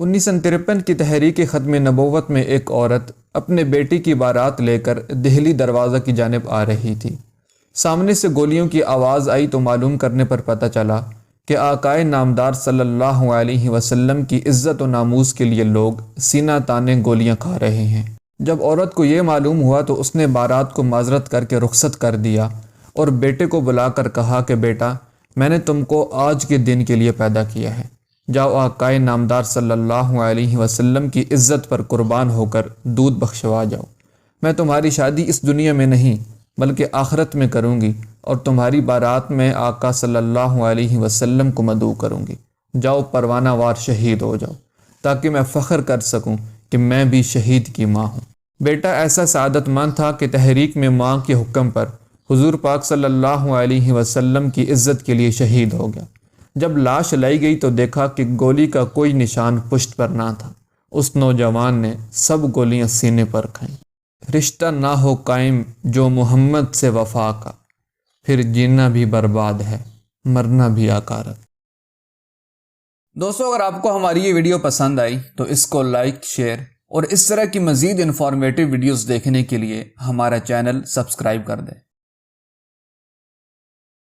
1953 کی تحریک ختم نبوت میں ایک عورت اپنے بیٹی کی بارات لے کر دہلی دروازہ کی جانب آ رہی تھی۔ سامنے سے گولیوں کی آواز آئی تو معلوم کرنے پر پتہ چلا کہ آقائے نامدار صلی اللہ علیہ وسلم کی عزت و ناموس کے لیے لوگ سینہ تانے گولیاں کھا رہے ہیں۔ جب عورت کو یہ معلوم ہوا تو اس نے بارات کو معذرت کر کے رخصت کر دیا اور بیٹے کو بلا کر کہا کہ بیٹا، میں نے تم کو آج کے دن کے لیے پیدا کیا ہے، جاؤ آقائے نامدار صلی اللہ علیہ وسلم کی عزت پر قربان ہو کر دودھ بخشوا جاؤ۔ میں تمہاری شادی اس دنیا میں نہیں بلکہ آخرت میں کروں گی اور تمہاری بارات میں آقا صلی اللہ علیہ وسلم کو مدعو کروں گی۔ جاؤ پروانہ وار شہید ہو جاؤ تاکہ میں فخر کر سکوں کہ میں بھی شہید کی ماں ہوں۔ بیٹا ایسا سعادت مند تھا کہ تحریک میں ماں کے حکم پر حضور پاک صلی اللہ علیہ وسلم کی عزت کے لیے شہید ہو گیا۔ جب لاش لائی گئی تو دیکھا کہ گولی کا کوئی نشان پشت پر نہ تھا۔ اس نوجوان نے سب گولیاں سینے پر کھائیں۔ رشتہ نہ ہو قائم جو محمد سے وفا کا، پھر جینا بھی برباد ہے مرنا بھی آکارت۔ دوستو، اگر آپ کو ہماری یہ ویڈیو پسند آئی تو اس کو لائک، شیئر اور اس طرح کی مزید انفارمیٹیو ویڈیوز دیکھنے کے لیے ہمارا چینل سبسکرائب کر دیں۔